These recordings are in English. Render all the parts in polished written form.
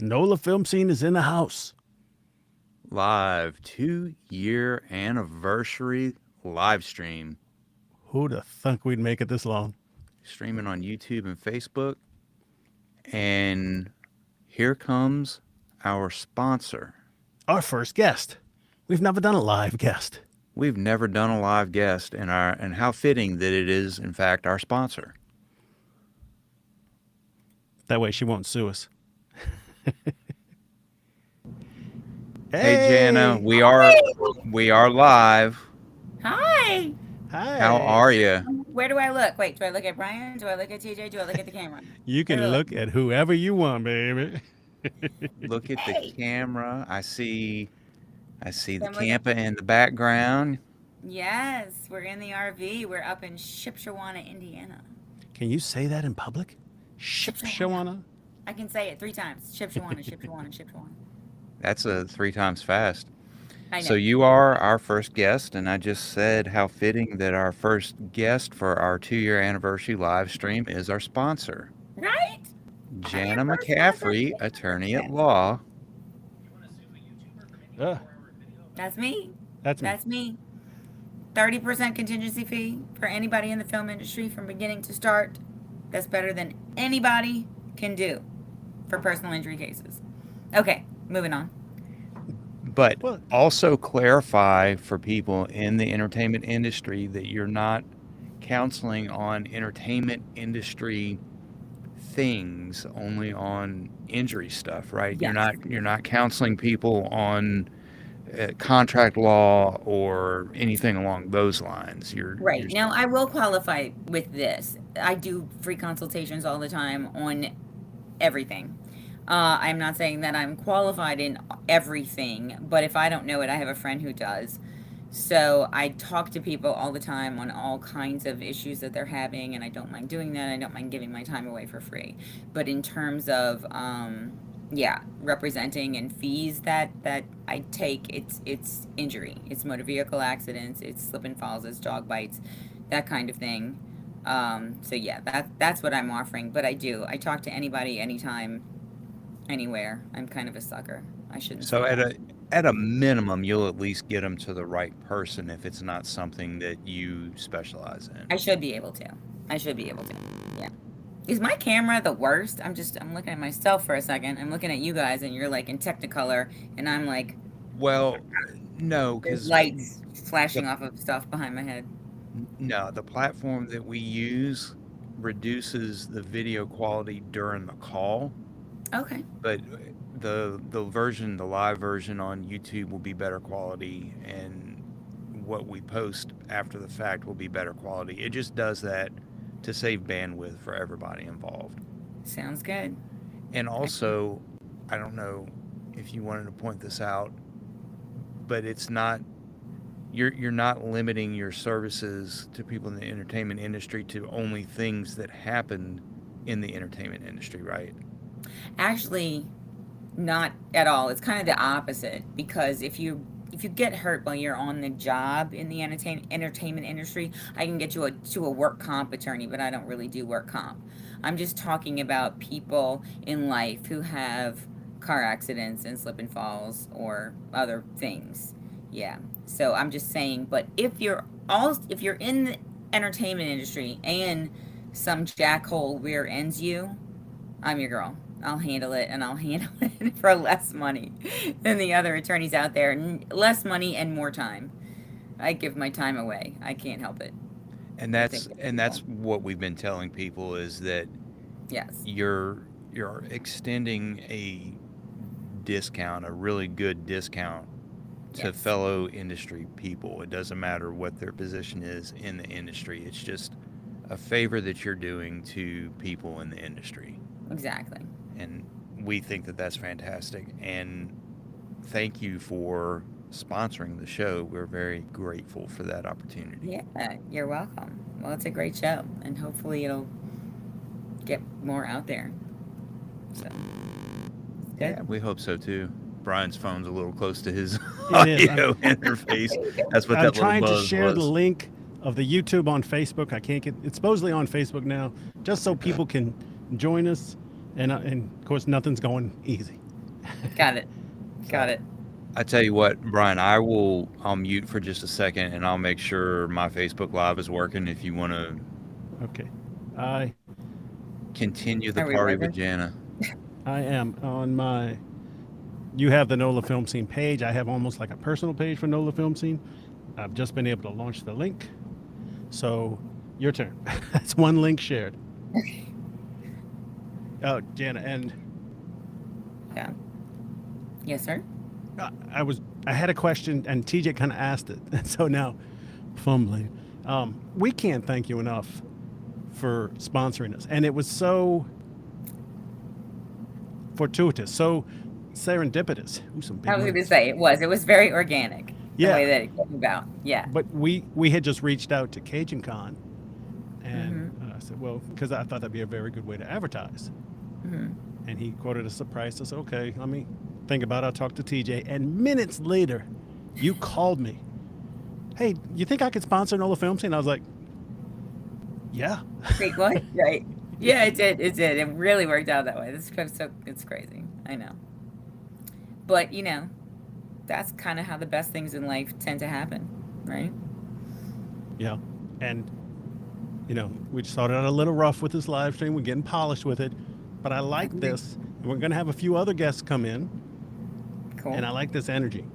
NOLA Film Scene is in the house. Live 2-year anniversary live stream. Who'd have thunk we'd make it this long? Streaming on YouTube and Facebook. And here comes our sponsor. Our first guest. We've never done a live guest. We've never done a live guest, and how fitting that it is, in fact, our sponsor. That way she won't sue us. Hey, Jana, we are live. Hi. Hi. How are you? Where do I look? Wait, do I look at Brian? Do I look at TJ? Do I look at the camera? You can look at whoever you want, baby. Look at the camera. I see the I'm looking- camper in the background. Yes, we're in the RV. We're up in Shipshewana, Indiana. Can you say that in public? Shipshewana? I can say it 3 times. Shipshewana, Shipshewana, Shipshewana. That's 3 times fast. I know. So you are our first guest, and I just said how fitting that our first guest for our 2-year anniversary live stream is our sponsor, Right? Jana McCaffrey, attorney at law. That's me. That's me. That's me. 30% contingency fee for anybody in the film industry from beginning to start. That's better than anybody can do for personal injury cases. Okay, moving on. But Well- also clarify for people in the entertainment industry that you're not counseling on entertainment industry things, only on injury stuff, right? Yes. You're not counseling people on contract law or anything along those lines. Right. Now, I will qualify with this. I do free consultations all the time on everything. I'm not saying that I'm qualified in everything, but if I don't know it, I have a friend who does. So I talk to people all the time on all kinds of issues that they're having, and I don't mind doing that. I don't mind giving my time away for free. But in terms of representing and fees that I take, it's injury, it's motor vehicle accidents, it's slip and falls, it's dog bites, that kind of thing. So yeah, that's what I'm offering. But I talk to anybody, anytime, anywhere. I'm kind of a sucker. I shouldn't. So say that. at a minimum, you'll at least get them to the right person if it's not something that you specialize in. I should be able to. Yeah. Is my camera the worst? I'm looking at myself for a second. I'm looking at you guys, and you're like in Technicolor, and I'm like, Well, no, there's because lights flashing off of stuff behind my head. no, the platform that we use reduces the video quality during the call, Okay. but the live version on YouTube will be better quality, and what we post after the fact will be better quality. It just does that to save bandwidth for everybody involved. Sounds good. And also, I don't know if you wanted to point this out, but it's not, you're not limiting your services to people in the entertainment industry to only things that happen in the entertainment industry, right? Actually, not at all. It's kind of the opposite, because if you get hurt while you're on the job in the entertainment industry, I can get you to a work comp attorney, but I don't really do work comp. I'm just talking about people in life who have car accidents and slip and falls or other things. Yeah. So I'm just saying, but if you're in the entertainment industry and some jackhole rear ends you, I'm your girl. I'll handle it, and I'll handle it for less money than the other attorneys out there. Less money and more time. I give my time away. I can't help it. And that's what we've been telling people, is that Yes. you're extending a discount, a really good discount, to Yes. fellow industry people. It doesn't matter what their position is in the industry. It's just a favor that you're doing to people in the industry. Exactly. And we think that that's fantastic. And thank you for sponsoring the show. We're very grateful for that opportunity. Yeah, you're welcome. Well, it's a great show, and hopefully it'll get more out there. So, it's good. Yeah, we hope so too. Brian's phone's a little close to his It is. audio interface. That's what I'm that little trying to buzz share was. the link of the YouTube on Facebook. I can't get it's supposedly on Facebook now, just so people can join us. And of course, nothing's going easy. Got it. Got So, it. I tell you what, Brian, I'll mute for just a second and I'll make sure my Facebook Live is working if you want to okay. I continue the Are we party with live? Jana. I am on my. You have the NOLA Film Scene page. I have almost like a personal page for NOLA Film Scene. I've just been able to launch the link. So, your turn. That's one link shared. Okay. Oh, Jana, and Yeah. Yes, sir. I had a question, and TJ kind of asked it, and so now, fumbling. We can't thank you enough for sponsoring us, and it was so fortuitous, so serendipitous. Ooh, some big I was going to words. say it was very organic the way Yeah, that it came about. Yeah. but we had just reached out to Cajun Con, and Mm-hmm. I said, well, because I thought that'd be a very good way to advertise. Mm-hmm. And he quoted us a price. I said, okay, let me think about it. I'll talk to TJ. And minutes later, you called me. Hey, you think I could sponsor NOLA Film Scene? I was like, yeah. Wait, what? Right. Yeah, it did. It did. It really worked out that way. It's crazy. I know. But, that's kind of how the best things in life tend to happen, right? Yeah. And, we started out a little rough with this live stream. We're getting polished with it. But I like Agreed. this. And we're going to have a few other guests come in. Cool. And I like this energy.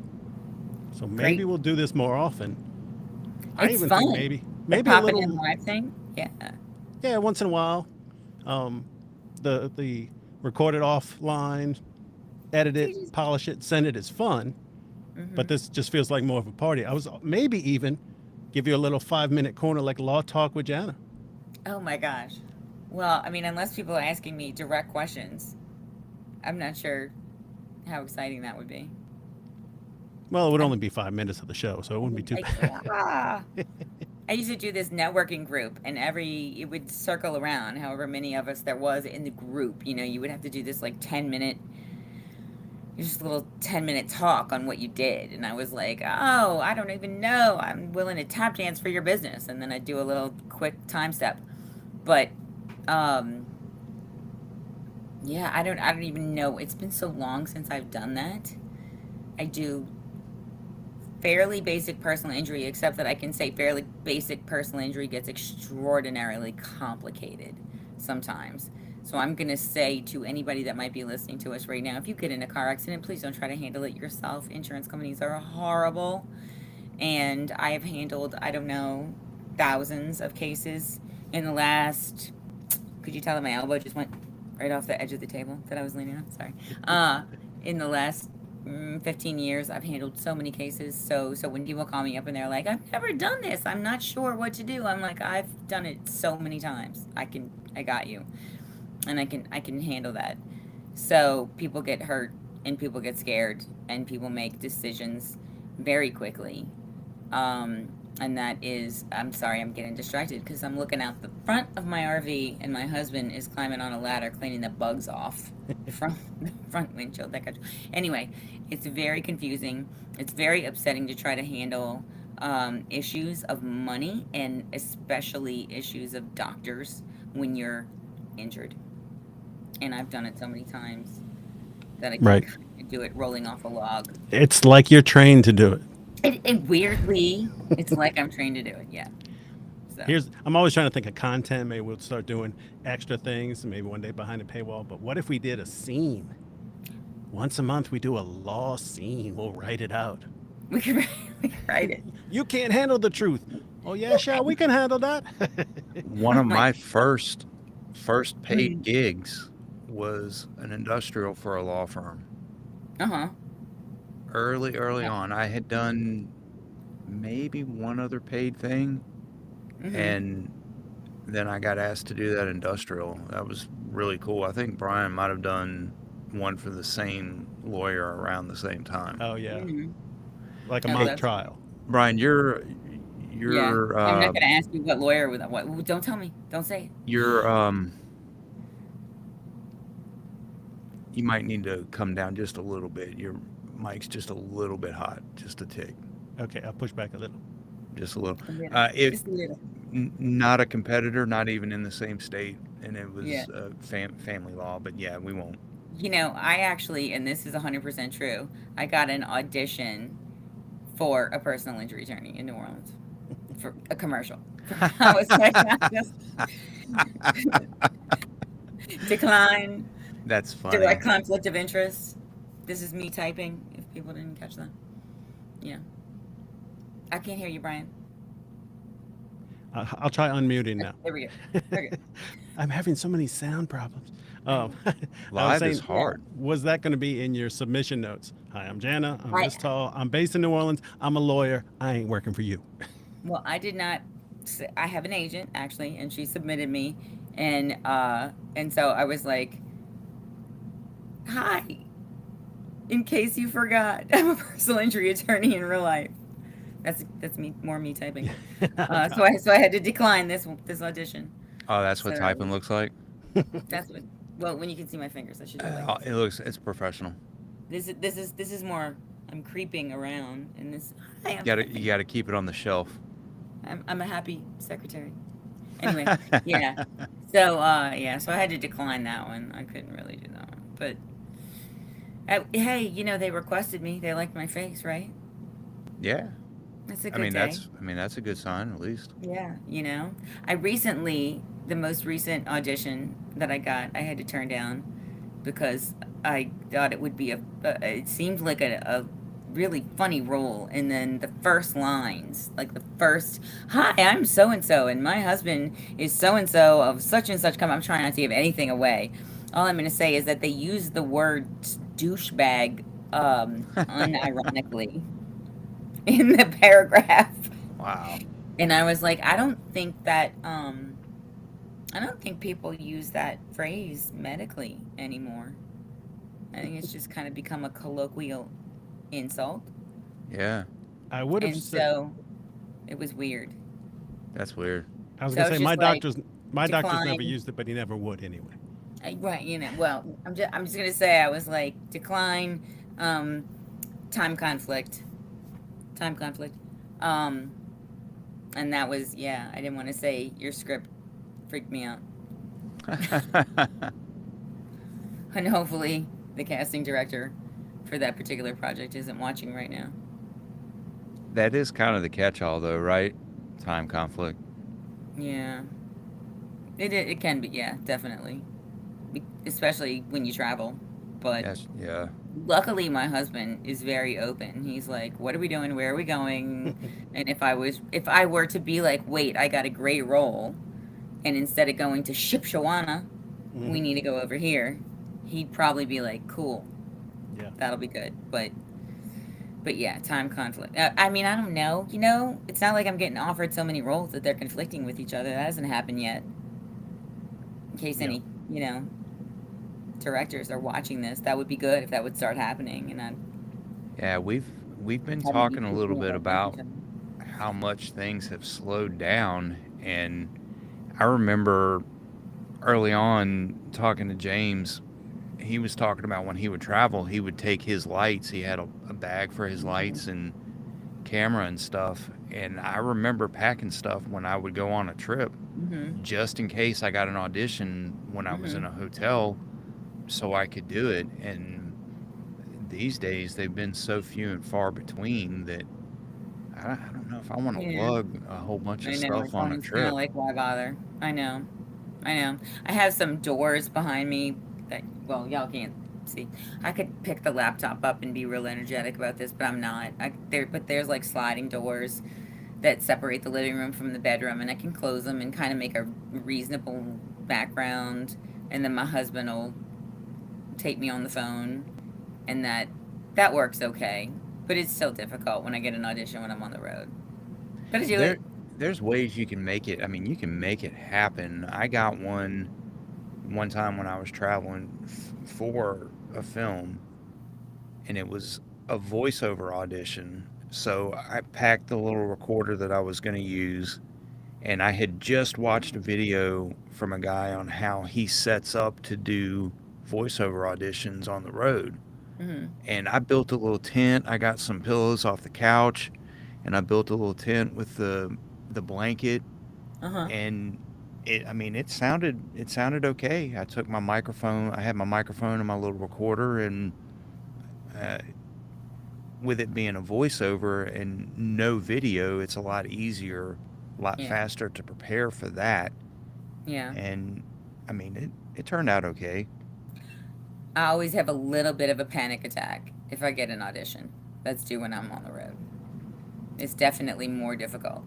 So Great. maybe we'll do this more often. I It's even fun. think The maybe a popping in little, live thing. Yeah. yeah, once in a while. The recorded offline, edit it, polish it, send it is fun. Mm-hmm. But this just feels like more of a party. I was maybe even give you a little 5-minute corner like Law Talk with Jana. Oh my gosh. Well, I mean, unless people are asking me direct questions, I'm not sure how exciting that would be. Well, it would only be 5 minutes of the show, so it wouldn't be too bad. I used to do this networking group, and it would circle around however many of us there was in the group. You would have to do this like 10-minute, just a little 10-minute talk on what you did. And I was like, oh, I don't even know. I'm willing to tap dance for your business. And then I'd do a little quick time step. But, yeah, I don't even know. It's been so long since I've done that. I do fairly basic personal injury, except that I can say fairly basic personal injury gets extraordinarily complicated sometimes. So I'm going to say to anybody that might be listening to us right now, if you get in a car accident, please don't try to handle it yourself. Insurance companies are horrible. And I have handled, I don't know, thousands of cases in the last, could you tell that my elbow just went right off the edge of the table that I was leaning on? Sorry. In the last 15 years, I've handled so many cases. So when people call me up and they're like, I've never done this, I'm not sure what to do, I'm like, I've done it so many times. I got you. And I can handle that. So people get hurt and people get scared and people make decisions very quickly. And that is, I'm sorry, I'm getting distracted because I'm looking out the front of my RV and my husband is climbing on a ladder cleaning the bugs off from the front windshield. Anyway, it's very confusing. It's very upsetting to try to handle issues of money and especially issues of doctors when you're injured. And I've done it so many times that I can do it rolling off a log. It's like you're trained to do it. It weirdly, it's like I'm trained to do it. Yeah. So. I'm always trying to think of content. Maybe we'll start doing extra things. Maybe one day behind a paywall. But what if we did a scene? Once a month, we do a law scene. We'll write it out. We can write it. You can't handle the truth. Oh yeah, sure, we can handle that. One of my first paid gigs was an industrial for a law firm. Uh-huh. Early on, I had done maybe one other paid thing, and then I got asked to do that industrial. That was really cool. I think Brian might have done one for the same lawyer around the same time. Oh yeah, like a mock trial. Brian, you're yeah. I'm not going to ask you what lawyer with what. Don't tell me. Don't say it. You might need to come down just a little bit. Your mic's just a little bit hot, just a tick. Okay, I'll push back a little. Just a little. Just a little. Not a competitor, not even in the same state, and it was family law. But yeah, we won't. I actually, and this is 100% true, I got an audition for a personal injury attorney in New Orleans for a commercial. I was like, decline, That's funny. direct conflict of interest. This is me typing, if people didn't catch that. Yeah. I can't hear you, Brian. I'll try unmuting Okay, now. there we go. Okay. I'm having so many sound problems. I Um, know. I was Live is saying, Yeah. hard. was that going to be in your submission notes? Hi, I'm Jana. I'm I this tall. I'm based in New Orleans. I'm a lawyer. I ain't working for you. Well, I did not. I have an agent actually, and she submitted me, and so I was like, "Hi, in case you forgot, I'm a personal injury attorney in real life." That's me, more me typing. So Got I had to decline this audition. Oh, that's what So typing looks like. that's what. Well, when you can see my fingers, I should do it like this. It's professional. This is more. I'm creeping around, and this. Hi, I'm You typing. gotta keep it on the shelf. I'm a happy secretary. Anyway, yeah. So I had to decline that one. I couldn't really do that one. But hey, they requested me. They liked my face, right? Yeah. That's a good day. That's a good sign at least. Yeah, the most recent audition that I got, I had to turn down because I thought it would be it seemed like a really funny role. And then the first lines, like the first, hi, I'm so and so, and my husband is so and so of such and such come. I'm trying not to give anything away. All I'm going to say is that they use the word douchebag unironically in the paragraph. Wow. And I was like, I don't think people use that phrase medically anymore. I think it's just kind of become a colloquial insult. Yeah. I would have And said. so it was weird. That's weird. I was So gonna it's say just like my doctor's never decline. used it, but he never would anyway. Right, well, I'm just gonna say I was like decline, um, time conflict, time conflict, um, and that was, yeah. I didn't want to say your script freaked me out, and hopefully the casting director for that particular project isn't watching right now. That is kind of the catch-all, though, right? Time conflict. Yeah, it can be, yeah, definitely, especially when you travel, but. Yes. Yeah. Luckily, my husband is very open. He's like, "What are we doing? Where are we going?" And if I were to be like, "Wait, I got a great role," and instead of going to Shipshawana, we Hmm. need to go over here, he'd probably be like, "Cool, Yeah. that'll be good." But yeah, time conflict. I mean, I don't know. It's not like I'm getting offered so many roles that they're conflicting with each other. That hasn't happened yet. In case Yeah. any, directors are watching this, that would be good if that would start happening, and I'd Yeah. We've been having these talking a little people bit that like each about other. how much things have slowed down, and I remember early on talking to James. He was talking about when he would travel, he would take his lights. He had a bag for his Mhm. lights and camera and stuff. And I remember packing stuff when I would go on a trip Mhm. just in case I got an audition when I was in Mhm. a hotel so I could do it. And these days they've been so few and far between that I don't know if I want to Yeah, lug a whole bunch of I know. stuff It's on a almost kind of trip. like, why bother? I know. I know. I have some doors behind me that, well, y'all can't see. I could pick the laptop up and be real energetic about this, but I'm not. But there's like sliding doors that separate the living room from the bedroom, and I can close them and kind of make a reasonable background. And then my husband will take me on the phone, and that works okay. But it's still difficult when I get an audition when I'm on the road. But I do There, it. there's ways you can make it. I mean, you can make it happen. I got one time when I was traveling for a film, and it was a voiceover audition. So I packed the little recorder that I was going to use, and I had just watched a video from a guy on how he sets up to do voiceover auditions on the road. Hmm. And I built a little tent. I got some pillows off the couch, and I built a little tent with the blanket, Uh huh. and I mean, it sounded okay. I took my microphone. I had my microphone and my little recorder, and uh, with it being a voiceover and no video, it's a lot easier, a lot Yeah. faster to prepare for that. Yeah. And I mean, it turned out okay. I always have a little bit of a panic attack if I get an audition. That's due when I'm on the road. It's definitely more difficult.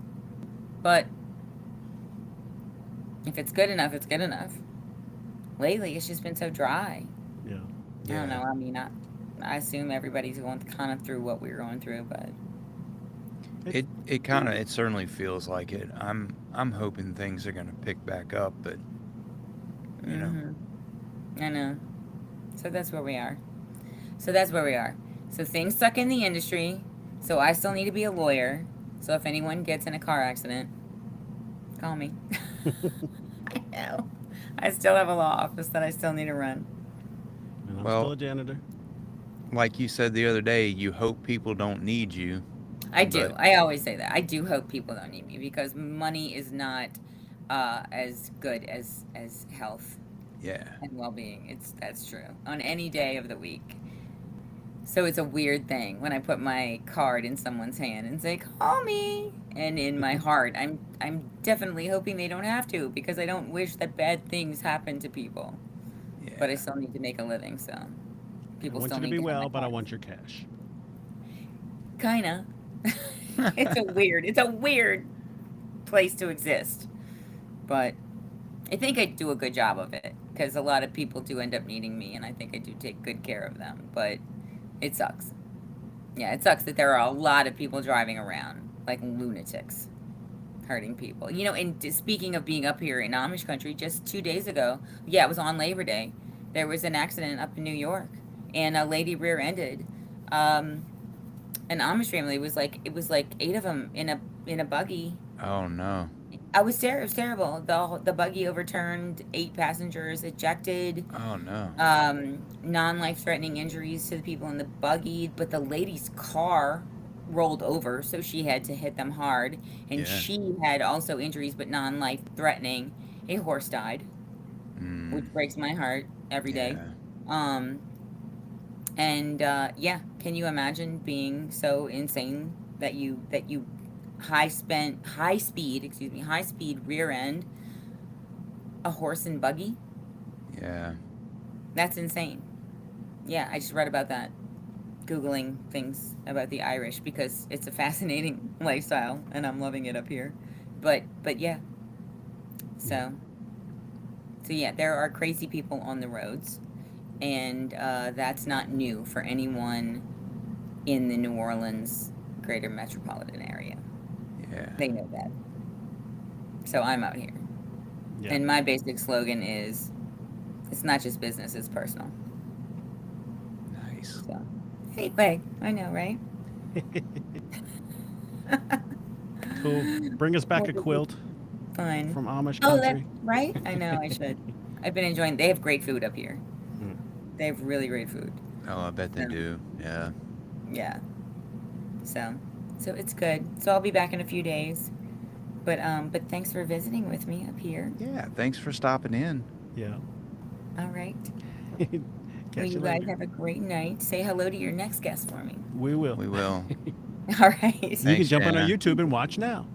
But if it's good enough, it's good enough. Lately, it's just been so dry. Yeah. I don't know. I mean, I assume everybody's going kind of through what we're going through, but It certainly feels like it. I'm hoping things are gonna pick back up, but you know, I know. So that's where we are. So things suck in the industry. So I still need to be a lawyer. So if anyone gets in a car accident, call me. I know. I still have a law office that I still need to run. And I'm Well- still a janitor. like you said the other day, you hope people don't need you. I do. But- I always say that. I do hope people don't need me because money is not as good as health Yeah. and well-being. That's true on any day of the week. So it's a weird thing when I put my card in someone's hand and say, "Call me," and in my heart, I'm definitely hoping they don't have to because I don't wish that bad things happen to people. Yeah. But I still need to make a living, so I people want still you to need be to have well, my but I card. want your cash. Kinda. It's a weird place to exist, but I think I do a good job of it because a lot of people do end up needing me, and I think I do take good care of them. But it sucks. Yeah, it sucks that there are a lot of people driving around like lunatics, hurting people. You know, and speaking of being up here in Amish country, just 2 days ago, yeah, it was on Labor Day. There was an accident up in New York, and a lady rear-ended. An Amish family was like it was like 8 of them in a buggy. Oh no. It was terrible. The buggy overturned, 8 passengers ejected. Oh no. Non-life-threatening injuries to the people in the buggy, but the lady's car rolled over, so she had to hit them hard, and Yeah. she had also injuries, but non-life-threatening. A horse died, which breaks my heart every day. Yeah. And yeah, can you imagine being so insane that you high speed rear end a horse and buggy? Yeah. That's insane. Yeah, I just read about that, Googling things about the Irish because it's a fascinating lifestyle and I'm loving it up here. But yeah. So yeah, there are crazy people on the roads, and that's not new for anyone in the New Orleans greater metropolitan area. Yeah. They know that. So I'm out here. Yeah. And my basic slogan is, it's not just business, it's personal. Nice. So, hey, Greg, I know, right? Cool. Bring us back a quilt Fun. from Amish Oh, that's country. right. I know, I should. I've been enjoying. They have great food up here. Mm. They have really great food. Oh, I bet they do. Yeah. Yeah. So it's good. So I'll be back in a few days. But thanks for visiting with me up here. Yeah. Thanks for stopping in. Yeah. All right. Catch Well, you you guys later. have a great night. Say hello to your next guest for me. We will. We will. All right. You can Thanks, jump on our Jana. YouTube and watch now.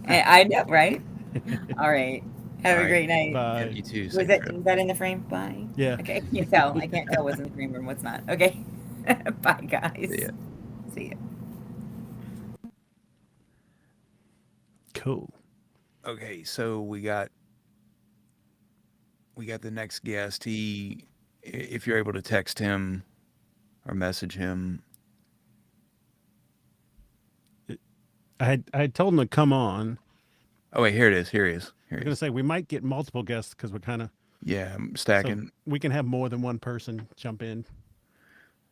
I know, right? All right. Have All a right. great night. Bye. Yeah, you too. Was Safe that trip. is that in the frame? Bye. Yeah. Okay. I can't tell. I can't tell what's in the frame and what's not. Okay. Bye, guys. See ya. See ya. Cool. Okay, so we got the next guest. If you're able to text him or message him. I had told him to come on. Oh wait, here it is. Here he is. I Here was he gonna is. say we might get multiple guests because we're kind of Yeah, I'm so stacking. we can have more than one person jump in.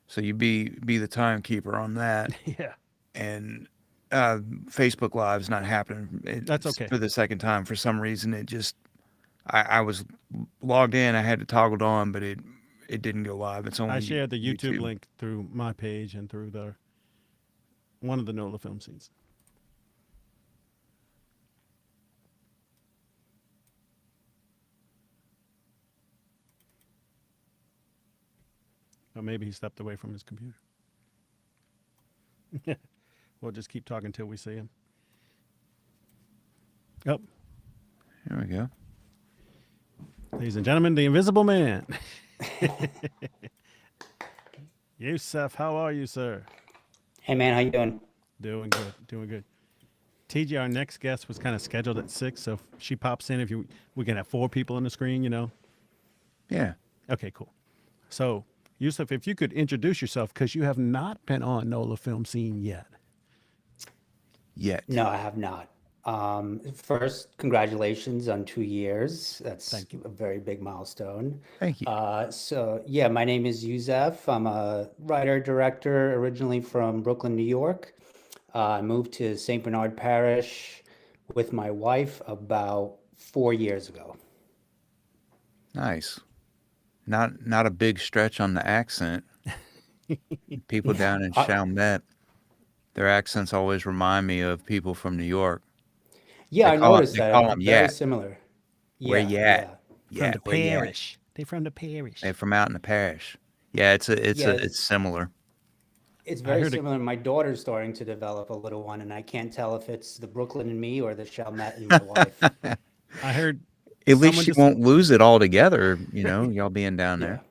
So you be the timekeeper on that, Yeah. and Facebook Live's not happening. That's It's okay. for the second time for some reason. It just I was logged in. I had it toggled on, but it didn't go live. It's only I shared the YouTube link through my page and through one of the NOLA film scenes. Or maybe he stepped away from his computer. We'll just keep talking till we see him. Oh, Here we go. ladies and gentlemen, the Invisible Man. Yusef, how are you, sir? Hey man, how you doing? Doing good, doing good. TJ, our next guest was kind of scheduled at 6, so if she pops in, we can have 4 people on the screen, you know. Yeah. Okay, cool. So, Yusef, if you could introduce yourself, because you have not been on NOLA Film Scene yet. Yet. No, I have not. First, congratulations on 2 years. That's Thank you. a very big milestone. Thank you. So yeah, my name is Yusef. I'm a writer director originally from Brooklyn, New York. I moved to St. Bernard Parish with my wife about 4 years ago. Nice. Not a big stretch on the accent. People down in Chalmette, their accents always remind me of people from New York. Yeah, I noticed They that. call them Very yat. similar. Where Yeah, you at? From Yeah, the where you at? parish. They from the parish. They're from out in the parish. Yeah, it's yeah. similar. It's I very heard it. similar. My daughter's starting to develop a little one, and I can't tell if it's the Brooklyn in me or the Chalmette in my wife. I heard At least someone she won't lose it altogether, you know, y'all being down Yeah. there.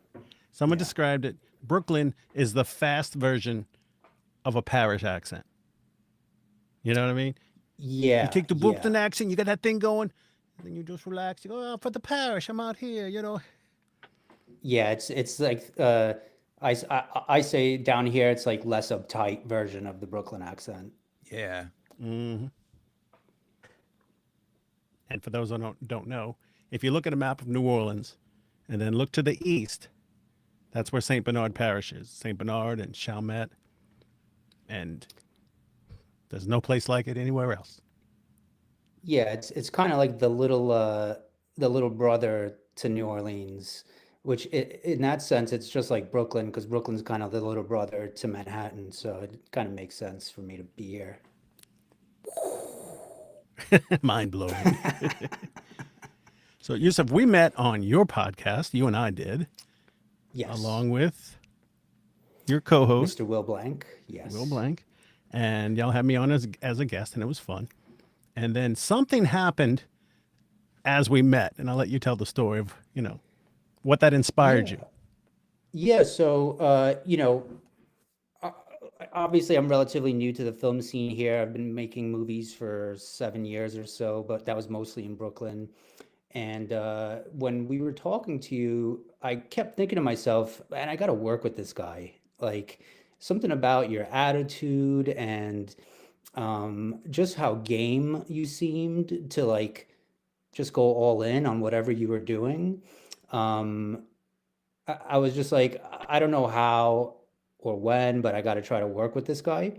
someone Yeah. described it. Brooklyn is the fast version of a parish accent. You know what I mean? You Yeah, take the yeah. Brooklyn accent, you got that thing going, and then you just relax. You go, oh, for the parish, I'm out here, you know. Yeah, it's like I say down here it's like less uptight version of the Brooklyn accent. Yeah. And for those who don't know, if you look at a map of New Orleans and then look to the east, that's where St. Bernard Parish is. St. Bernard and Chalmette. And there's no place like it anywhere else. Yeah, it's kind of like the little brother to New Orleans, which in that sense it's just like Brooklyn because Brooklyn's kind of the little brother to Manhattan, so it kind of makes sense for me to be here. Mind blowing. So, Yusuf, we met on your podcast. You and I did, Yes. along with your co-host, Mr. Will Blank. Yes. Will Blank. And y'all had me on as a guest, and it was fun. And then something happened as we met, and I'll let you tell the story of, you know, what that inspired you. Yeah, so o- obviously I'm relatively new to the film scene here. I've been making movies for 7 years or so, but that was mostly in Brooklyn. And when we were talking to you, I kept thinking to myself, man, I got to work with this guy. Like something about your attitude and just how game you seemed to like just go all in on whatever you were doing. Um, I was just like, I don't know how or when, but I got to try to work with this guy.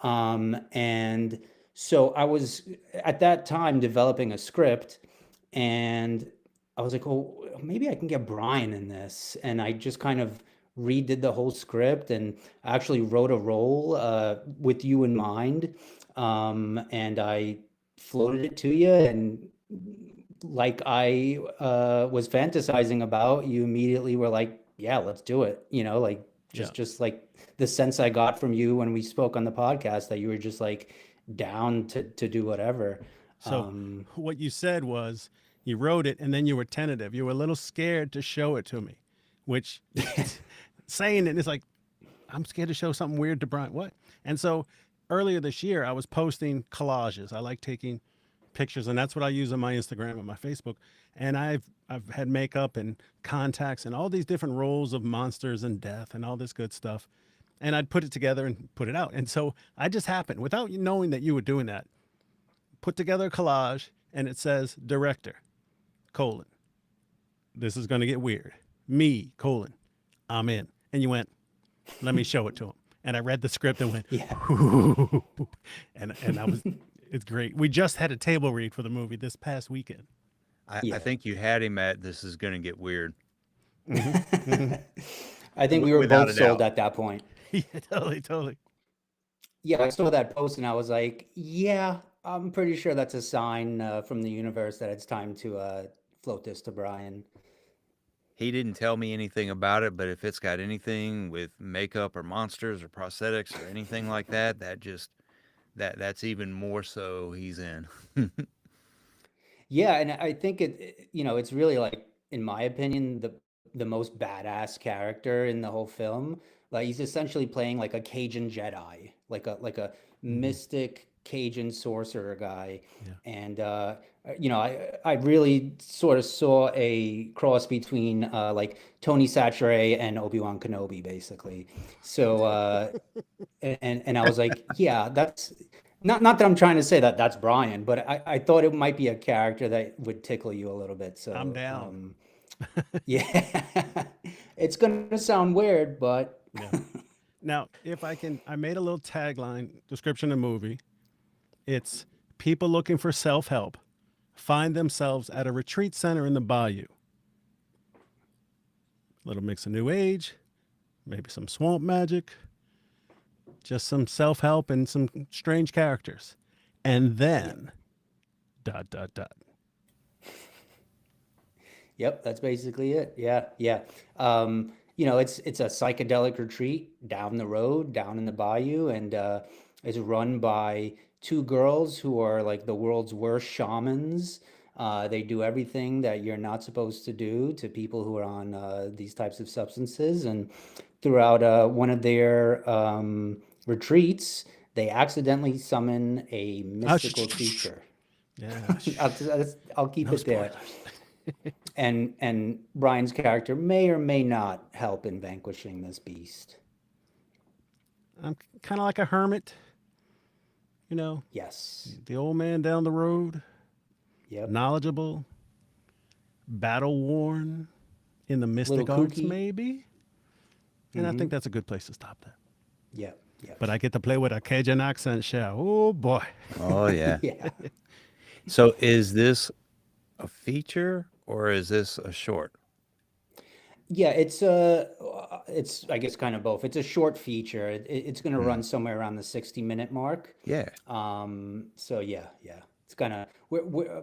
And so I was at that time developing a script, and I was like, oh, maybe I can get Brian in this. And I just kind of redid the whole script and actually wrote a role with you in mind. And I floated it to you, and like I was fantasizing about, you immediately were like, yeah, let's do it. Like Yeah. just like the sense I got from you when we spoke on the podcast that you were just like down to do whatever. So what you said was you wrote it and then you were tentative. You were a little scared to show it to me, which saying it is like, I'm scared to show something weird to Brian. What? And so earlier this year, I was posting collages. I like taking pictures, and that's what I use on my Instagram and my Facebook. And I've had makeup and contacts and all these different roles of monsters and death and all this good stuff. And I'd put it together and put it out. And so I just happened, without you knowing that you were doing that, put together a collage, and it says director, : this is going to get weird. Me, : I'm in. And you went, let me show it to him. And I read the script and went, Yeah. and I was, it's great. We just had a table read for the movie this past weekend. I Yeah. think you had him at this is going to get weird. I think we were Without both a sold doubt. at that point. Yeah, totally. Yeah, I saw that post and I was like, yeah, I'm pretty sure that's a sign from the universe that it's time to float this to Brian. he didn't tell me anything about it, but if it's got anything with makeup or monsters or prosthetics or anything like that, that's even more so he's in. Yeah, and I think it's really like, in my opinion, the most badass character in the whole film. Like he's essentially playing like a Cajun Jedi, like a Mhm. mystic Cajun sorcerer guy. Yeah. And I really sort of saw a cross between like Tony Chalamet and Obi-Wan Kenobi, basically. So and I was like, yeah, that's not that I'm trying to say that that's Brian, but I thought it might be a character that would tickle you a little bit. I'm So down. yeah, it's gonna sound weird, but Yeah. Now, if I can, I made a little tagline description of the movie. It's people looking for self help find themselves at a retreat center in the bayou. Little mix of new age, maybe some swamp magic, just some self help and some strange characters. And yep, then, dot, dot, dot. yep, that's basically it. Yeah, yeah. It's a psychedelic retreat down the road, down in the bayou, and it's run by two girls who are like the world's worst shamans. They do everything that you're not supposed to do to people who are on these types of substances. And throughout one of their retreats, they accidentally summon a Oh, mystical creature. Yeah. I'll keep No it there. spoilers. And Brian's character may or may not help in vanquishing this beast. I'm kind of like a hermit, you know, Yes. the old man down the road, Yep. knowledgeable, battle worn in the Little mystic arts, kooky. maybe. And I Mm-hmm. think that's a good place to stop that. Yep. Yep. But I get to play with a Cajun accent, shall. Oh boy. Oh yeah. Yeah. So is this a feature or is this a short? Yeah, it's I guess kind of both. It's a short feature. It's going to Hmm. run somewhere around the 60-minute mark. Yeah. So yeah, yeah. It's gonna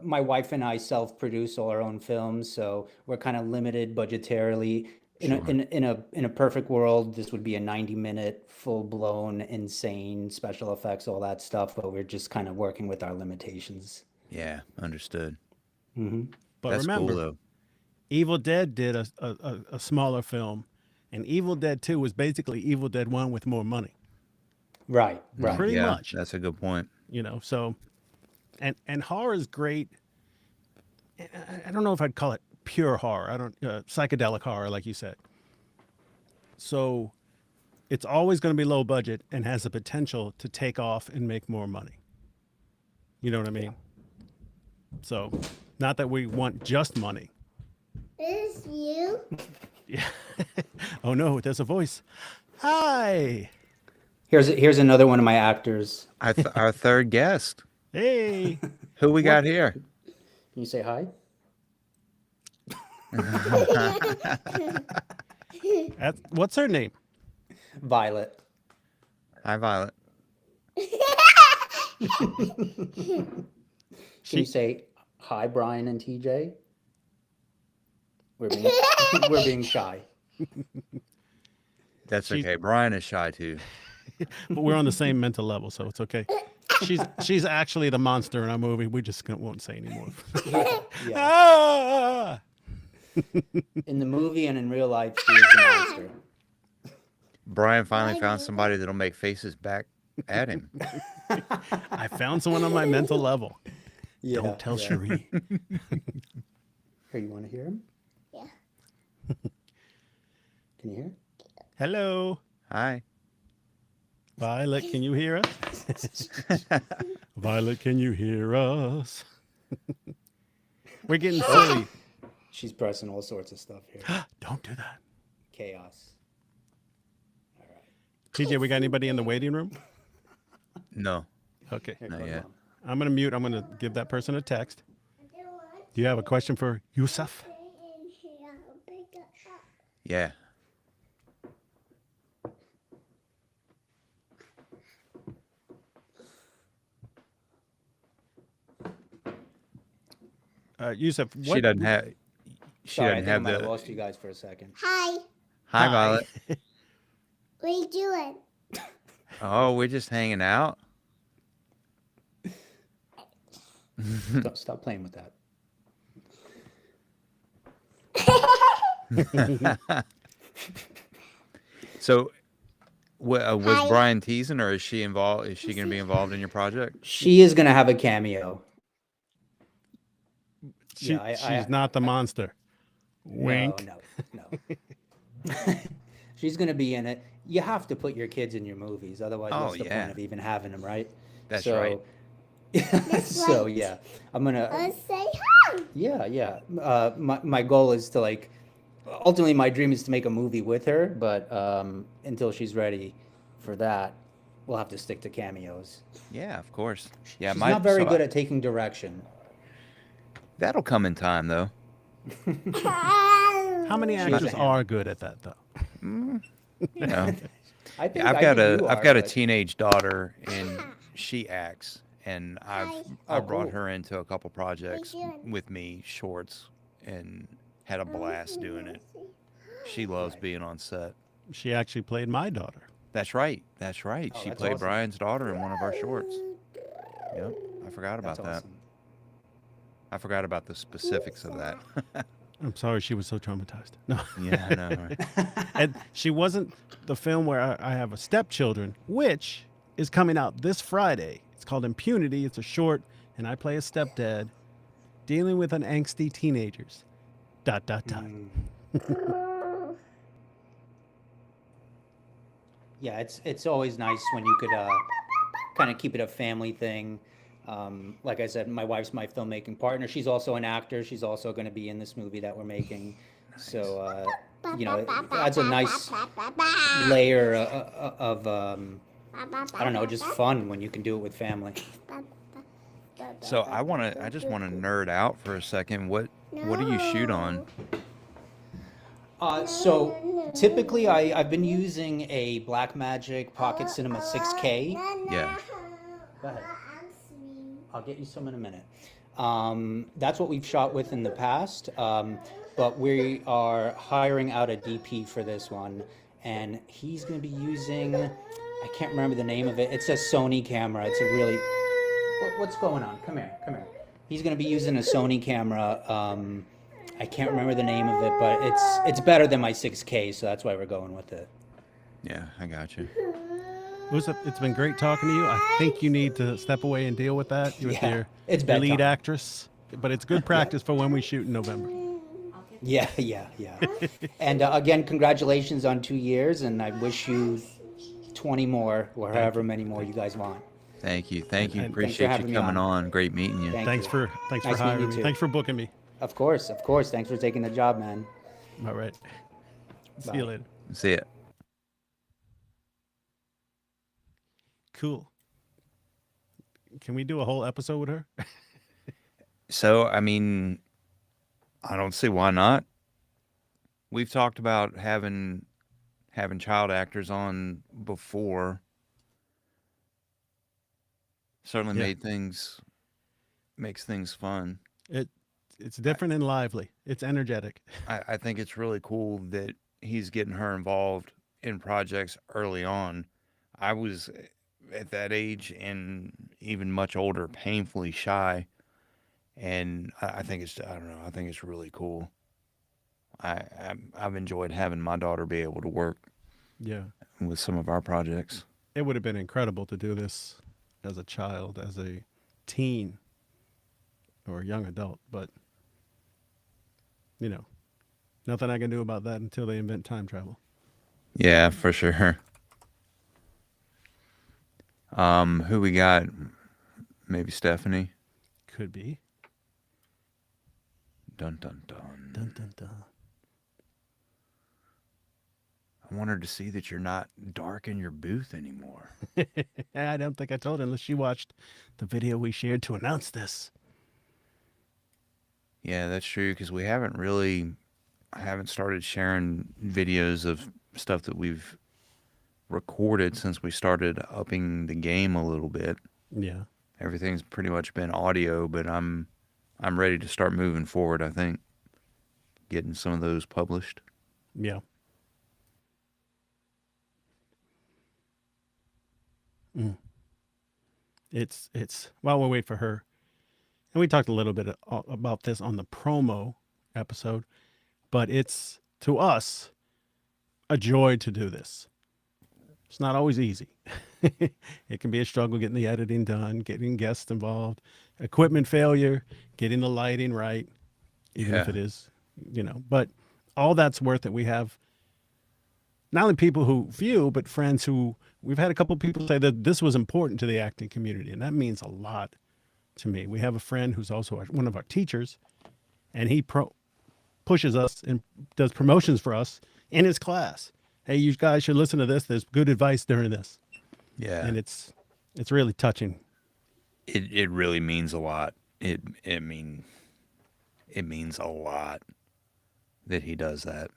my wife and I self-produce all our own films, so we're kind of limited budgetarily. Sure. In a perfect world, this would be a 90-minute, full-blown, insane special effects, all that stuff, but we're just kind of working with our limitations. Yeah. Understood. Hmm. But That's cool remember, though. Evil Dead did a smaller film, and Evil Dead 2 was basically Evil Dead 1 with more money. Right, right. Pretty Yeah, much, that's a good point. so and horror is great. I don't know if I'd call it pure horror. I don't psychedelic horror like you said. So it's always going to be low budget and has the potential to take off and make more money. You know what I mean? So not that we want just money. Is you? Yeah. Oh no, there's a voice. Hi. Here's another one of my actors. Our third guest. Hey. Who we got What? here? Can you say hi? What's her name? Violet. Hi, Violet. Can you say hi, Brian and TJ? We're being we're being shy. That's She's- okay. Brian is shy too. But we're on the same mental level, so it's okay. She's actually the monster in our movie. We just won't say anymore. Yeah, yeah. Ah! In the movie and in real life, she is the monster. Brian finally found somebody that'll make faces back at him. I found someone on my mental level. Yeah, Don't tell yeah. Cherie. Here, you want to hear him? Yeah. Can you hear? Hello. Hi. Violet, can you hear us? Violet, can you hear us? We're getting silly. She's pressing all sorts of stuff here. Don't do that. Chaos. All right. TJ, we got anybody in the waiting room? No. Okay. Here, Not go, yet. Mom. I'm going to mute. I'm going to give that person a text. Do you have a question for Yusuf? Yeah. Yusuf, She doesn't have. She Sorry, I doesn't think I have might have the. lost you guys for a second. Hi. Hi, Hi. Violet. What are you doing? Oh, we're just hanging out. Stop playing with that. So, was Hi. Brian teasing, or is she involved? Is she going to be involved in your project? She is gonna have a cameo. Yeah, She's not the monster. Wink. No. She's gonna be in it. You have to put your kids in your movies, otherwise, Oh, what's the yeah. point of even having them, right? That's so, right. so right. yeah, I'm gonna. Let's say hi. Yeah. My goal is to like. Ultimately, my dream is to make a movie with her, but until she's ready for that, we'll have to stick to cameos. Yeah, of course. Yeah, She's not very good at. at taking direction. That'll come in time, though. How many She has actors a hammer. are good at that though? You know, I think I've I got think you I've are, got a but- teenage daughter, and she acts, and I Oh, brought cool. her into a couple projects doing? with me, shorts, and had a blast doing it. She loves Right. being on set. She actually played my daughter. That's right. That's right. Oh, She that's played awesome. Brian's daughter in one of our shorts. Yep. I forgot about That's that. awesome. I forgot about the specifics of that. I'm sorry she was so traumatized. No. Yeah, I know. Right? And she wasn't the film where I have a stepchildren, which is coming out this Friday. It's called Impunity. It's a short, and I play a stepdad dealing with an angsty teenagers. ... Yeah, it's always nice when you could kind of keep it a family thing. Like I said, my wife's my filmmaking partner. She's also an actor. She's also going to be in this movie that we're making. So it adds a nice layer of I don't know, just fun when you can do it with family. So I just want to nerd out for a second. What do you shoot on? So typically I've been using a Blackmagic Pocket Cinema 6K. Yeah. Go ahead. I'll get you some in a minute. That's what we've shot with in the past, but we are hiring out a DP for this one, and he's going to be using, I can't remember the name of it. It's a Sony camera. It's a really, what's going on? Come here. He's going to be using a Sony camera. I can't remember the name of it, but it's better than my 6K, so that's why we're going with it. Yeah, I got you. It's been great talking to you. I think you need to step away and deal with that with Yeah, your it's lead bedtime. actress. But it's good practice for when we shoot in November. Yeah. And again, congratulations on 2 years, and I wish you 20 more, or however many more you guys want. Thank you. And thanks for Appreciate having you me coming on. on. Great meeting you. Thank Thanks you. for Nice meeting hiring you me. too. Thanks for booking me. Of course. Thanks for taking the job, man. All right. See Bye. you later. See it. Cool. Can we do a whole episode with her? So, I mean, I don't see why not. We've talked about having child actors on before. Certainly Yeah. makes things fun. It's different and lively. It's energetic. I think it's really cool that he's getting her involved in projects early on. I was at that age and even much older, painfully shy. And I think I don't know, I think it's really cool. I've enjoyed having my daughter be able to work Yeah. with some of our projects. It would have been incredible to do this as a child, as a teen or a young adult, but nothing I can do about that until they invent time travel. Yeah, for sure. Who we got? Maybe Stephanie. Could be. Dun dun dun. Dun, dun, dun. I want her to see that you're not dark in your booth anymore. I don't think I told her unless she watched the video we shared to announce this. Yeah, that's true, because I haven't started sharing videos of stuff that we've recorded since we started upping the game a little bit. Yeah. Everything's pretty much been audio, but I'm ready to start moving forward, I think. getting some of those published. Yeah. Mm. It's while we wait for her, and we talked a little bit about this on the promo episode, but it's to us a joy to do this. It's not always easy. It can be a struggle getting the editing done, getting guests involved, equipment failure, getting the lighting right, even if Yeah. it is, but all that's worth it. We have not only people who view, but friends who we've had a couple people say that this was important to the acting community. And that means a lot to me. We have a friend who's also one of our teachers, and he pushes us and does promotions for us in his class. Hey, you guys should listen to this. There's good advice during this. Yeah. And it's really touching. It really means a lot. It means a lot that he does that.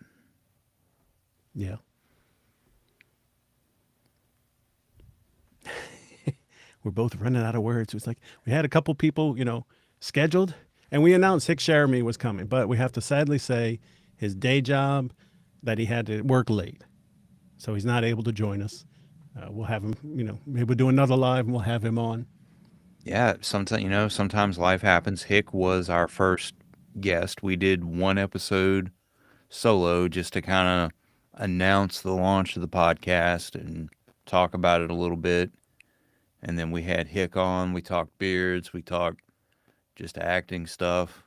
Yeah. We're both running out of words. It's like we had a couple people, scheduled, and we announced Hick Jeremy was coming, but we have to sadly say his day job that he had to work late. So he's not able to join us. We'll have him, maybe we'll do another live and we'll have him on. Yeah, sometimes life happens. Hick was our first guest. We did one episode solo just to kind of announce the launch of the podcast and talk about it a little bit. And then we had Hick on. We talked beards. We talked just acting stuff.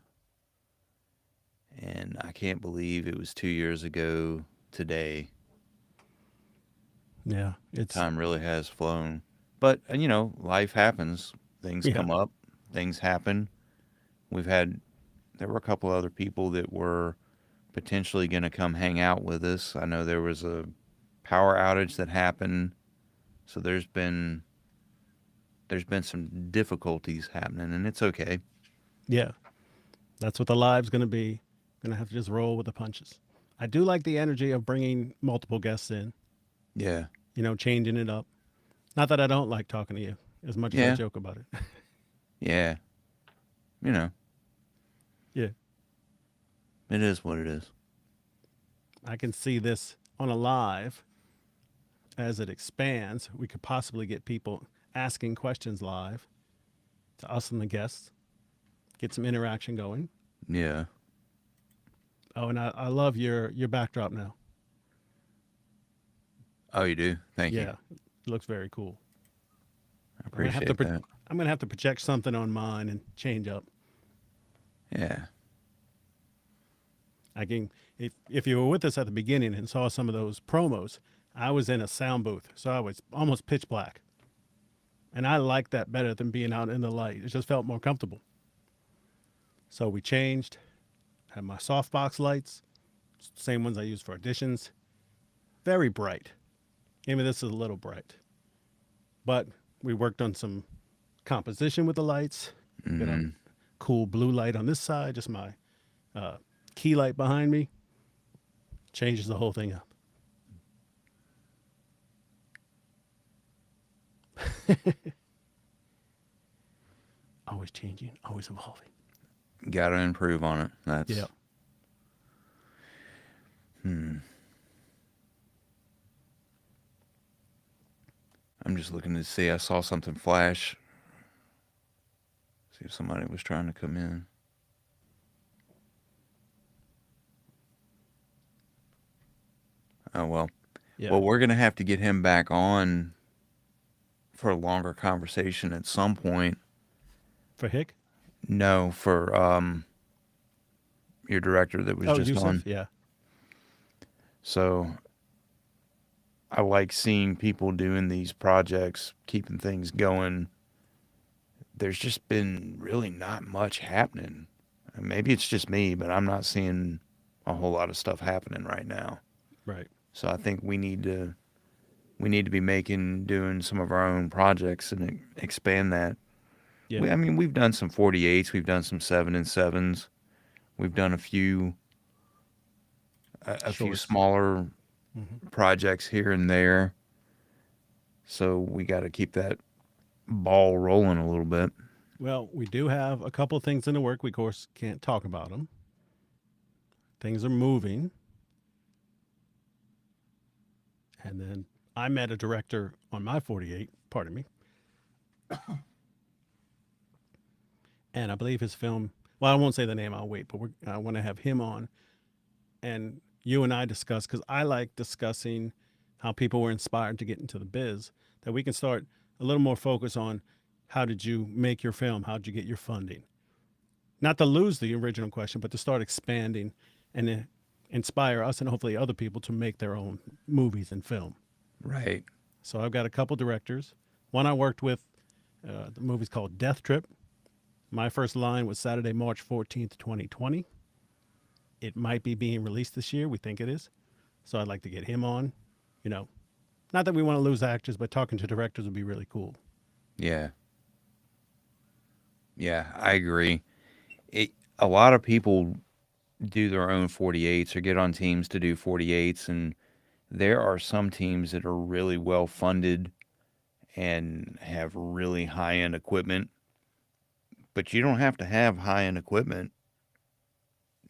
And I can't believe it was 2 years ago today. Yeah, Time really has flown. But, life happens. Things come up. Things happen. There were a couple other people that were potentially going to come hang out with us. I know there was a power outage that happened. So there's been some difficulties happening, and it's okay. Yeah, that's what the live's going to be. Going to have to just roll with the punches. I do like the energy of bringing multiple guests in. Yeah. Changing it up. Not that I don't like talking to you as much as I joke about it. Yeah. Yeah. It is what it is. I can see this on a live as it expands. We could possibly get people asking questions live to us and the guests, get some interaction going. Yeah. Oh, and I love your backdrop now. Oh, you do? Thank you. Yeah, it looks very cool. I appreciate that. I'm gonna have to project something on mine and change up. Yeah. I can, if you were with us at the beginning and saw some of those promos, I was in a sound booth, so I was almost pitch black. And I like that better than being out in the light. It just felt more comfortable. So we changed, had my softbox lights, same ones I use for auditions. Very bright. Maybe this is a little bright. But we worked on some composition with the lights. Got a cool blue light on this side, just my key light behind me. Changes the whole thing up. Always changing, always evolving. Got to improve on it. That's Yeah. I'm just looking to see. I saw something flash. See if somebody was trying to come in. Oh, well. Yeah. Well, we're going to have to get him back on for a longer conversation at some point. For Hick? No, for your director that was just Yusuf? on. Yeah. So I like seeing people doing these projects, keeping things going. There's just been really not much happening. Maybe it's just me, but I'm not seeing a whole lot of stuff happening right now. Right. So I think we need to be doing some of our own projects and expand that. Yeah. We've done some 48s, we've done some 7-7s, we've done a few Shorts. smaller projects here and there. So we got to keep that ball rolling a little bit. Well, we do have a couple things in the work. We, of course, can't talk about them. things are moving. And then I met a director on my 48, pardon me. And I believe his film, well, I won't say the name, I'll wait, but I want to have him on. And you and I discuss, because I like discussing how people were inspired to get into the biz, that we can start a little more focus on how did you make your film? How did you get your funding? Not to lose the original question, but to start expanding and inspire us and hopefully other people to make their own movies and film. Right. So I've got a couple directors. One I worked with, the movie's called Death Trip. My first line was Saturday, March 14th, 2020. It might be being released this year. We think it is. So I'd like to get him on. You know, not that we want to lose actors, but talking to directors would be really cool. Yeah. Yeah, I agree. A lot of people do their own 48s or get on teams to do 48s, and there are some teams that are really well funded and have really high-end equipment, but you don't have to have high-end equipment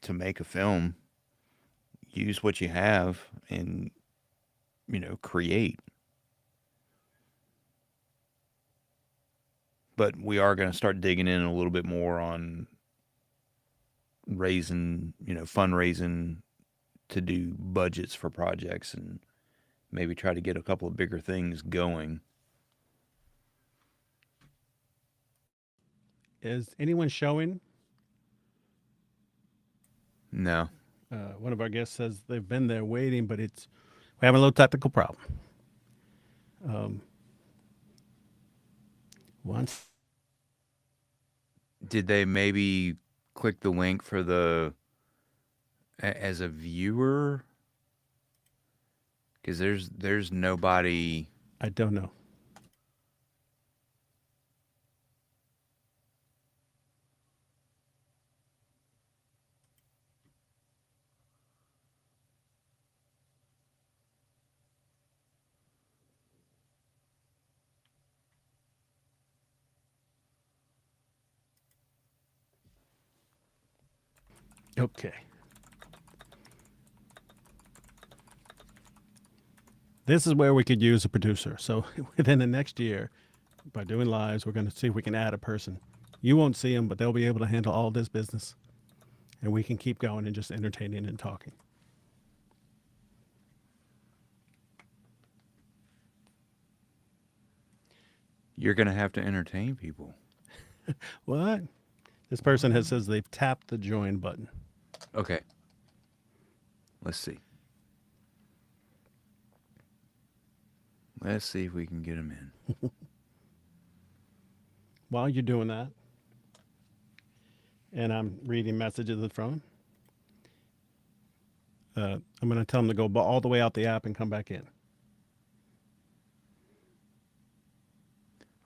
to make a film. Use what you have and, create. But we are going to start digging in a little bit more on raising, fundraising to do budgets for projects and maybe try to get a couple of bigger things going. Is anyone showing? No. One of our guests says they've been there waiting, but we're having a little technical problem. Once. Did they maybe click the link for as a viewer? Because there's nobody. I don't know. Okay. This is where we could use a producer. So within the next year, by doing lives, we're going to see if we can add a person. You won't see them, but they'll be able to handle all this business. And we can keep going and just entertaining and talking. You're going to have to entertain people. What? This person says they've tapped the join button. Okay. Let's see. Let's see if we can get them in. While you're doing that, and I'm reading messages from him, I'm going to tell him to go all the way out the app and come back in.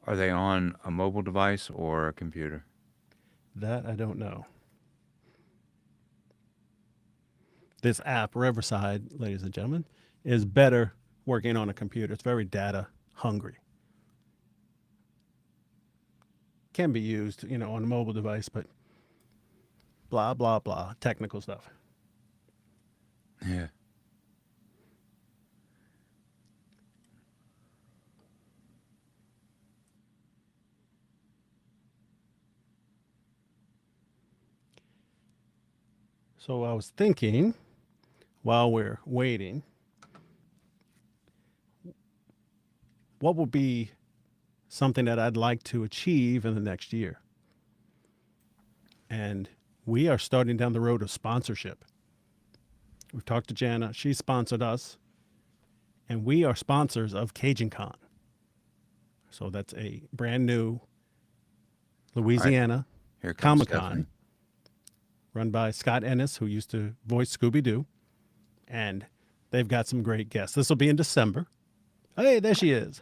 Are they on a mobile device or a computer? That I don't know. This app, Riverside, ladies and gentlemen, is better working on a computer. It's very data hungry. Can be used, on a mobile device, but blah, blah, blah, technical stuff. Yeah. So I was thinking, while we're waiting, what would be something that I'd like to achieve in the next year? And we are starting down the road of sponsorship. We've talked to Jana. She sponsored us. And we are sponsors of Cajun Con. So that's a brand new Louisiana Here comes Comic-Con. Stephanie. Run by Scott Ennis, who used to voice Scooby-Doo. And they've got some great guests. This will be in December. Hey, there she is.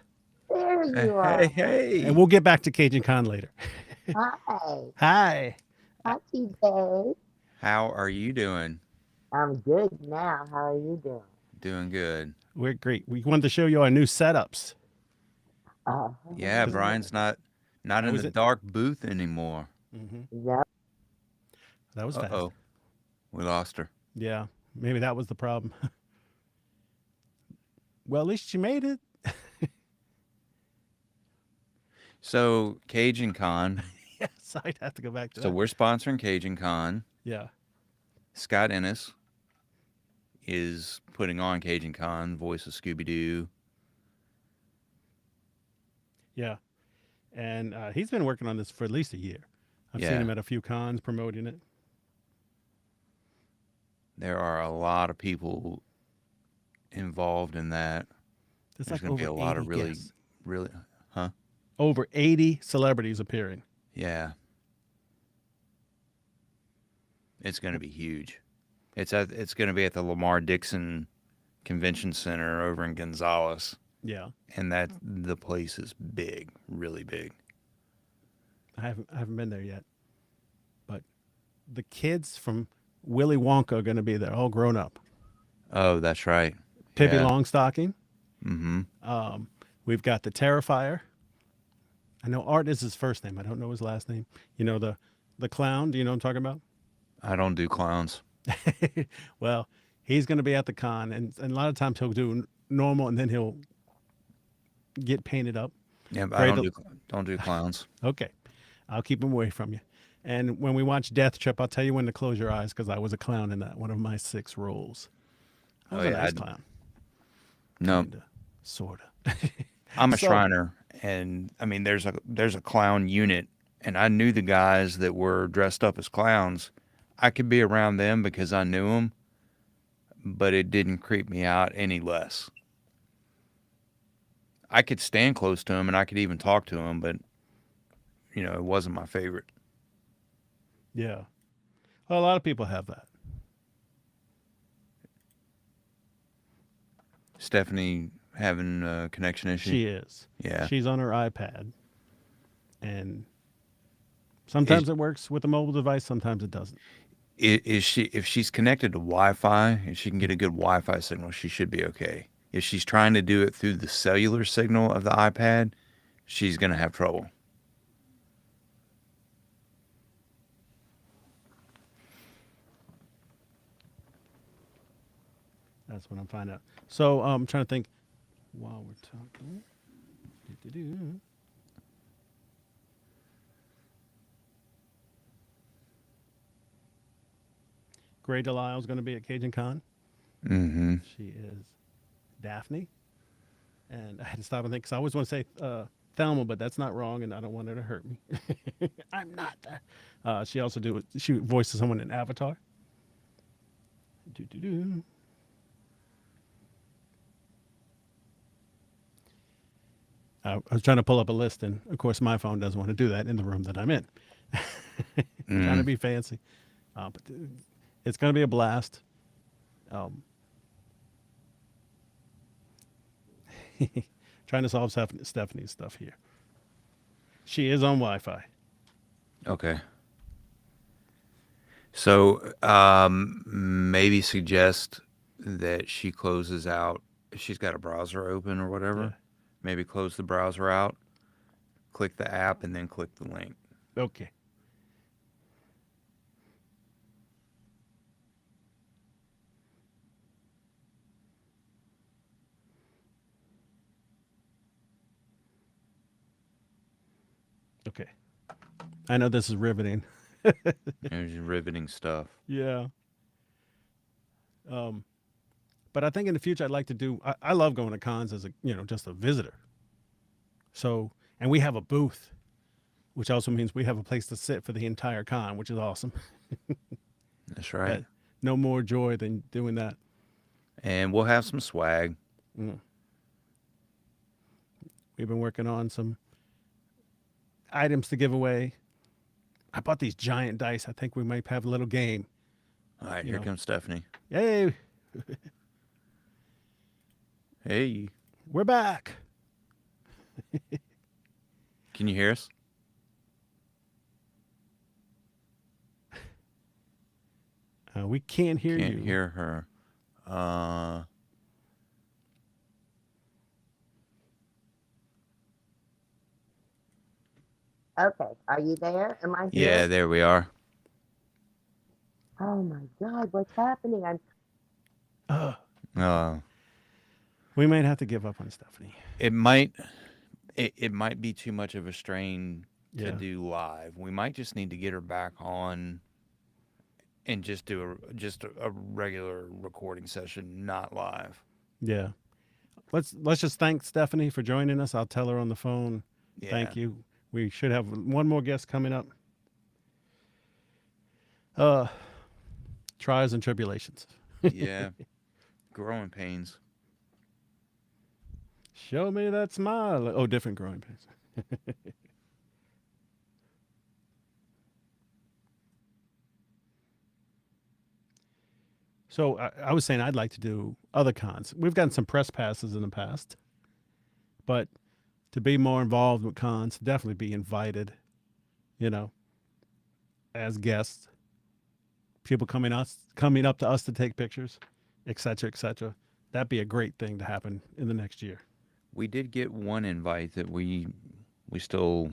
There you are. Hey. And we'll get back to Cajun Con later. Hi. Hi. Happy day. How are you doing? I'm good now. How are you doing? Doing good. We're great. We wanted to show you our new setups. Uh, Yeah, Brian's not in was the it? dark booth anymore. Yep. That was fast. Uh-oh. We lost her. Yeah, maybe that was the problem. Well, at least she made it. So Cajun Con. Yes, I'd have to go back to So that. we're sponsoring Cajun Con. Yeah, Scott Ennis is putting on Cajun Con, voice of Scooby Doo. yeah. And he's been working on this for at least a year. I've seen Yeah. him at a few cons promoting it. There are a lot of people involved in that. There's There's like going to be over a lot 80 of really, guests. really, huh? Over 80 celebrities appearing. Yeah. It's going to be huge. It's going to be at the Lamar Dixon Convention Center over in Gonzales, Yeah, and that the place is big, really big. I haven't been there yet, but the kids from Willy Wonka are going to be there, all grown up. Oh, that's right. Pippi Yeah. Longstocking. Mm-hmm. We've got the Terrifier. I know Art is his first name. I don't know his last name. You know the clown. Do you know what I'm talking about? I don't do clowns. Well, he's going to be at the con, and a lot of times he'll do normal, and then he'll get painted up. Yeah, but Great I to- don't do clowns. Okay, I'll keep him away from you. And when we watch Death Trip, I'll tell you when to close your eyes because I was a clown in that, one of my 6 roles. I was Oh, a yeah, nice I'd- clown. No, Kinda, sorta. I'm a So- Shriner, and I mean, there's a clown unit, and I knew the guys that were dressed up as clowns. I could be around them because I knew them, but it didn't creep me out any less. I could stand close to them, and I could even talk to them, but it wasn't my favorite. Yeah. Well, a lot of people have that. Stephanie having a connection issue. She is. Yeah. She's on her iPad, and sometimes it works with a mobile device, sometimes it doesn't. Is she, if she's connected to Wi-Fi and she can get a good Wi-Fi signal, she should be okay. If she's trying to do it through the cellular signal of the iPad, she's going to have trouble. That's what I'm finding out. So I'm trying to think while we're talking. Do-do-do. Gray Delisle's going to be at Cajun Con. Mm-hmm. She is Daphne. And I had to stop and think because I always want to say Thelma, but that's not wrong, and I don't want her to hurt me. I'm not that. She also she voices someone in Avatar. Do-do-do. I was trying to pull up a list, and of course, my phone doesn't want to do that in the room that I'm in. Trying to be fancy, but it's going to be a blast. Trying to solve Stephanie's stuff here. She is on Wi-Fi. Okay. So maybe suggest that she closes out, if she's got a browser open or whatever, Yeah. maybe close the browser out, click the app, and then click the link. Okay. Okay. I know this is riveting. There's riveting stuff. Yeah. But I think in the future I'd like to do. I love going to cons as just a visitor. So, and we have a booth, which also means we have a place to sit for the entire con, which is awesome. That's right. No more joy than doing that. And we'll have some swag. We've been working on some items to give away. I bought these giant dice. I think we might have a little game. All right, You here know. comes Stephanie. Yay, Hey, we're back. can you hear us? We can't hear Can't you. hear her. Okay, are you there? Am I here? Yeah, there we are. Oh my God, what's happening? Uh, Uh, we might have to give up on Stephanie. it might it might be too much of a strain to Yeah. do live. We might just need to get her back on and just do a regular recording session, not live. Yeah. Let's just thank Stephanie for joining us. I'll tell her on the phone. Yeah. Thank you. We should have one more guest coming up. Trials and tribulations. Yeah. Growing pains. Show me that smile. Oh, different growing pains. So I was saying I'd like to do other cons. We've gotten some press passes in the past, but to be more involved with cons, definitely be invited, you know, as guests. People coming up to us to take pictures, et cetera, et cetera. That'd be a great thing to happen in the next year. We did get one invite that we still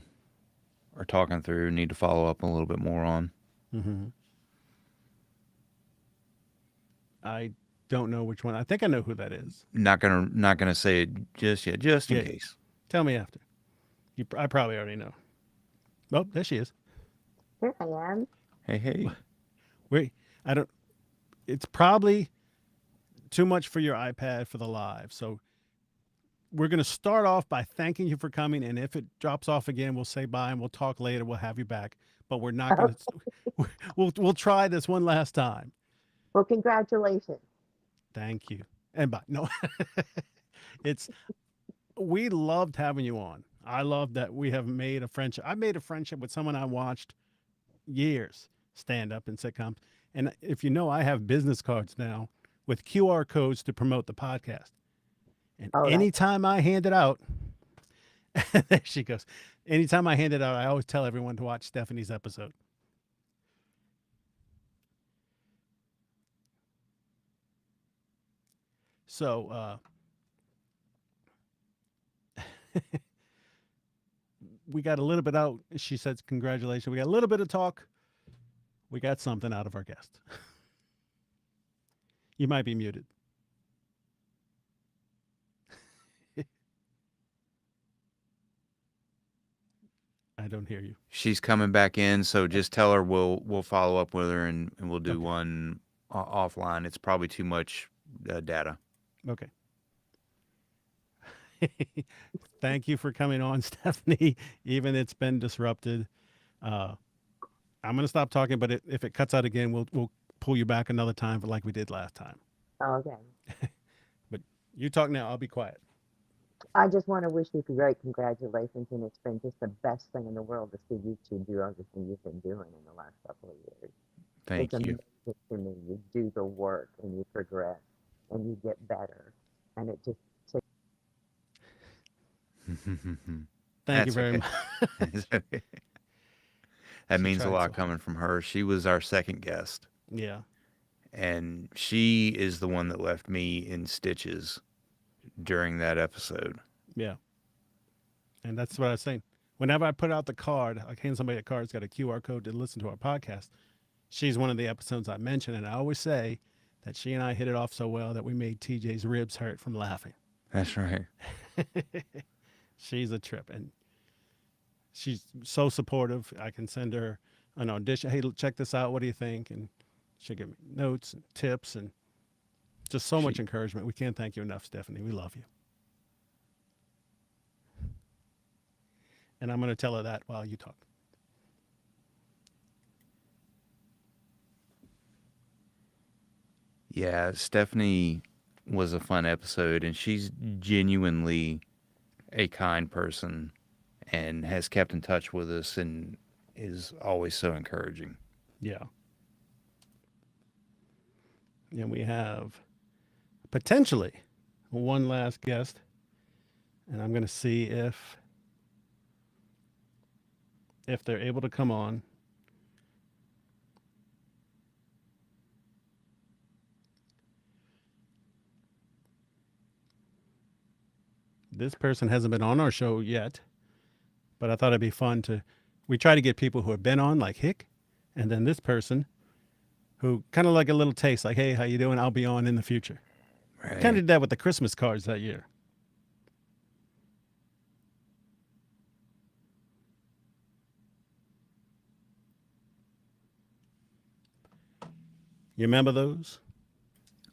are talking through, need to follow up a little bit more on. Mm-hmm. I don't know which one. I think I know who that is. Not gonna say it just yet, just in Yeah. case. Tell me after. I probably already know. Oh, there she is. Here I am. Hey. Wait, I don't. It's probably too much for your iPad for the live. So we're going to start off by thanking you for coming. And if it drops off again, we'll say bye and we'll talk later. We'll have you back. But we're not going to. We'll try this one last time. Well, congratulations. Thank you. And bye. No, we loved having you on. I love that we have made a friendship. I made a friendship with someone I watched years stand up in sitcoms. And if you know, I have business cards now with QR codes to promote the podcast. And anytime I hand it out, there she goes. Anytime I hand it out, I always tell everyone to watch Stephanie's episode. So we got a little bit out. She says, congratulations. We got a little bit of talk. We got something out of our guest. You might be muted. I don't hear you. She's coming back in, so just tell her we'll follow up with her and we'll do one offline. It's probably too much data. Okay. Thank you for coming on, Stephanie. Even it's been disrupted. I'm gonna stop talking, but if it cuts out again, we'll pull you back another time, like we did last time. Okay. But you talk now. I'll be quiet. I just want to wish you great congratulations, and it's been just the best thing in the world to see you two do everything you've been doing in the last couple of years. Thank It's you. amazing to me. You do the work and you progress and you get better, and it just Thank you very okay. much. That She means a tried lot so coming from her. She was our second guest, Yeah. and she is the one that left me in stitches during that episode. Yeah. And that's what I was saying. Whenever I put out the card, I hand somebody a card, it's got a QR code to listen to our podcast. She's one of the episodes I mentioned, and I always say that she and I hit it off so well that we made TJ's ribs hurt from laughing. That's right. She's a trip, and she's so supportive. I can send her an audition. Hey, check this out. What do you think? And she'll give me notes and tips and just so much encouragement. We can't thank you enough, Stephanie. We love you. And I'm going to tell her that while you talk. Yeah, Stephanie was a fun episode, and she's genuinely a kind person and has kept in touch with us and is always so encouraging. Yeah. And we have potentially one last guest, and I'm going to see if they're able to come on. This person hasn't been on our show yet, but I thought it'd be fun we try to get people who have been on, like Hick, and then this person who kind of like a little taste, like, hey, how you doing? I'll be on in the future. Kind of Right. did that with the Christmas cards that year. You remember those?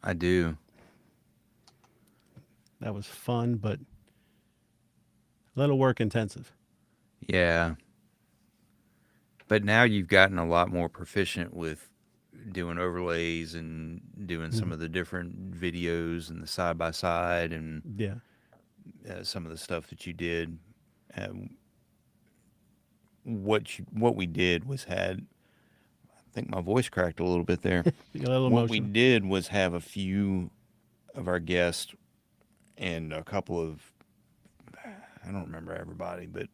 I do. That was fun, but a little work intensive. Yeah. But now you've gotten a lot more proficient with doing overlays and doing some Mhm. of the different videos and the side by side and Yeah. some of the stuff that you did. Um, what we did was had, I think my voice cracked a little bit there. A little What we emotional. did was have a few of our guests and a couple of, I don't remember everybody, but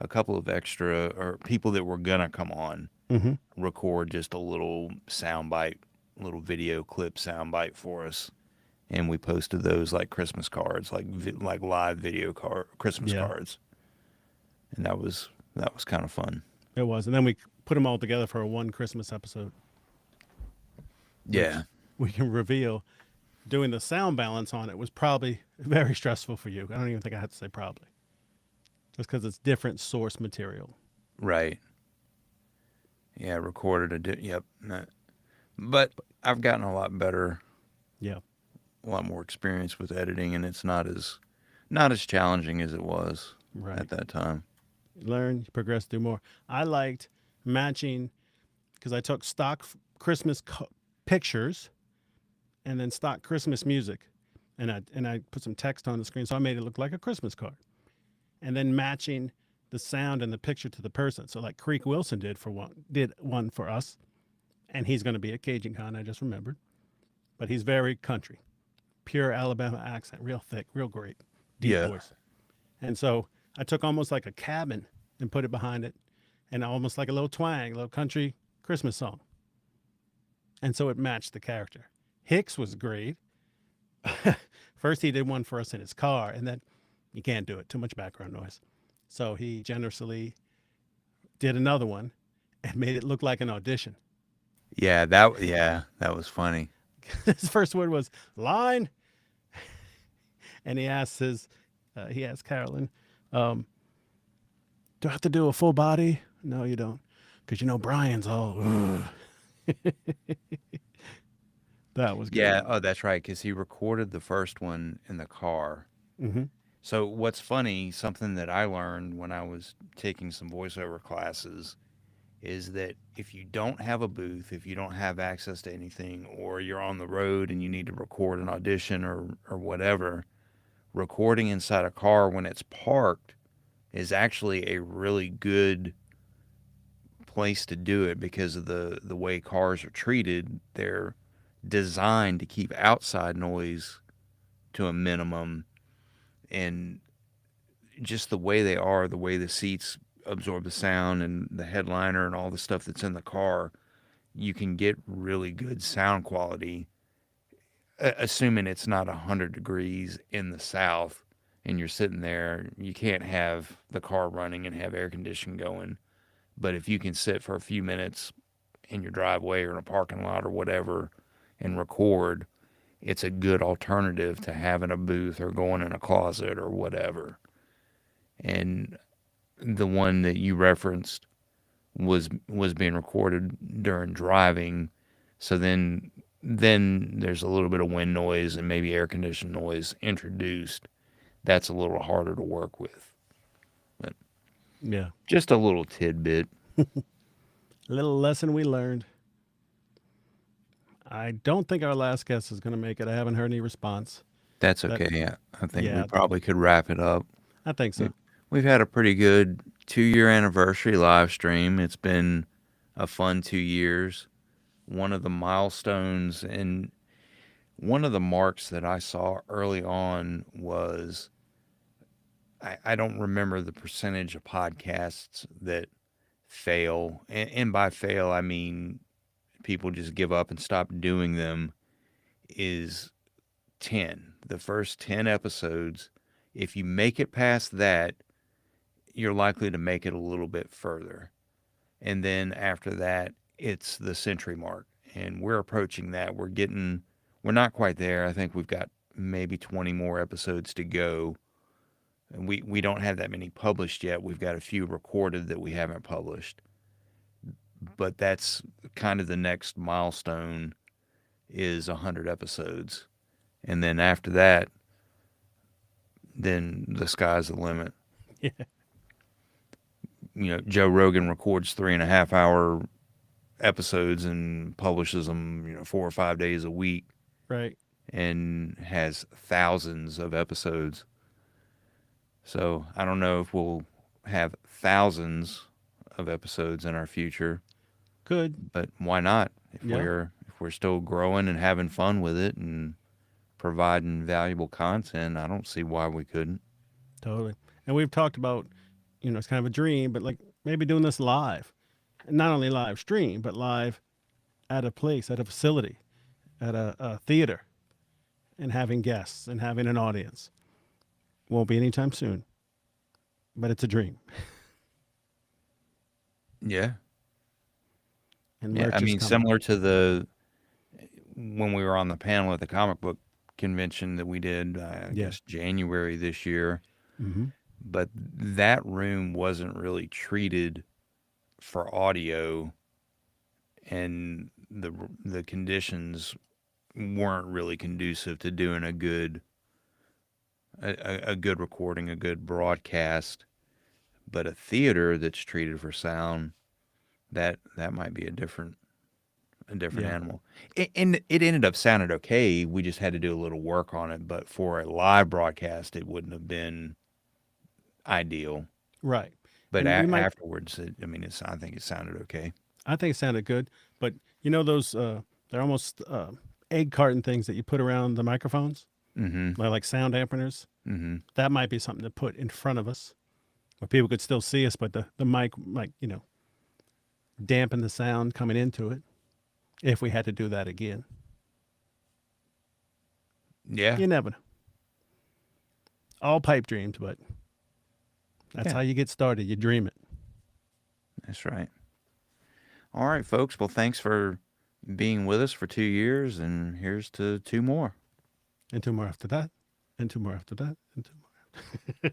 a couple of extra or people that were gonna come on Hmm. record just a little sound bite, little video clip sound bite for us, and we posted those like Christmas cards, like live video Christmas Yeah, cards, and that was kind of fun. it was. And then we put them all together for a one Christmas episode, which Yeah, we can reveal doing the sound balance on it was probably very stressful for you. I don't even think I had to say probably, just because it's different source material. right. Yeah, recorded yep. But I've gotten a lot better, Yeah, a lot more experience with editing, and it's not as challenging as it was right. at that time. Learn, progress, do more. I liked matching because I took stock Christmas pictures and then stock Christmas music, and I put some text on the screen, so I made it look like a Christmas card, and then matching the sound and the picture to the person. So like Creek Wilson did one for us, and he's going to be at Cajun Con. I just remembered, but he's very country, pure Alabama accent, real thick, real great, deep Yeah, voice. And so I took almost like a cabin and put it behind it, and almost like a little twang, a little country Christmas song. And so it matched the character. Hicks was great. First, he did one for us in his car, and then you can't do it, too much background noise. So he generously did another one and made it look like an audition. that was funny. His first word was line, and he asked Carolyn, um, "Do I have to do a full body?" No, you don't, because Brian's all. "Ugh." That was Yeah, good. oh, that's right, because he recorded the first one in the car. Hmm. So what's funny, something that I learned when I was taking some voiceover classes, is that if you don't have a booth, if you don't have access to anything, or you're on the road and you need to record an audition or whatever, recording inside a car when it's parked is actually a really good place to do it because of the way cars are treated. They're designed to keep outside noise to a minimum, and just the way they are, the way the seats absorb the sound and the headliner and all the stuff that's in the car, you can get really good sound quality, assuming it's not 100 degrees in the south and you're sitting there. You can't have the car running and have air conditioning going, but if you can sit for a few minutes in your driveway or in a parking lot or whatever and record, it's a good alternative to having a booth or going in a closet or whatever. And the one that you referenced was being recorded during driving, so then there's a little bit of wind noise and maybe air conditioned noise introduced. That's a little harder to work with, but Yeah. just a little tidbit. A little lesson we learned. I don't think our last guest is going to make it. I haven't heard any response. That's That, okay. Yeah, I think we yeah, probably could wrap it up. I think We- so. We've had a pretty good 2-year anniversary live stream. It's been a fun 2 years. One of the milestones and one of the marks that I saw early on was, I don't remember the percentage of podcasts that fail. And by fail, I mean people just give up and stop doing them, is 10. The first 10 episodes, if you make it past that, you're likely to make it a little bit further. And then after that, it's the century mark. and we're approaching that. We're not quite there. I think we've got maybe 20 more episodes to go. And we don't have that many published yet. We've got a few recorded that we haven't published. But that's kind of the next milestone is 100 episodes. And then after that, then the sky's the limit. Yeah. Joe Rogan records 3.5-hour episodes and publishes them, 4 or 5 days a week, Right. and has thousands of episodes. So I don't know if we'll have thousands of episodes in our future, Good. but why not? If Yeah. we're still growing and having fun with it and providing valuable content, I don't see why we couldn't. Totally. And we've talked about, it's kind of a dream, but like maybe doing this live. And not only live stream, but live at a place, at a facility, at a theater, and having guests and having an audience. Won't be anytime soon, but it's a dream. Yeah. And Yeah, merch I is mean, coming. similar to when we were on the panel at the comic book convention that we did, I Yeah. guess January this year, Mm-hmm. but that room wasn't really treated for audio, and the conditions weren't really conducive to doing a good recording, a good broadcast. But a theater that's treated for sound, that might be a different Yeah. animal. And it ended up sounding okay. We just had to do a little work on it. But for a live broadcast, it wouldn't have been ideal. Right. But And we might, afterwards, I think it sounded okay. I think it sounded good, but those, they're almost egg carton things that you put around the microphones, Mm-hmm. they're like sound dampeners. Mm-hmm. That might be something to put in front of us where people could still see us, but the mic might, dampen the sound coming into it if we had to do that again. Yeah. You never know. All pipe dreams, but that's Yeah. how you get started. You dream it. That's right. All right, folks. Well, thanks for being with us for 2 years, and here's to 2 more. And 2 more after that, and 2 more after that, and 2 more.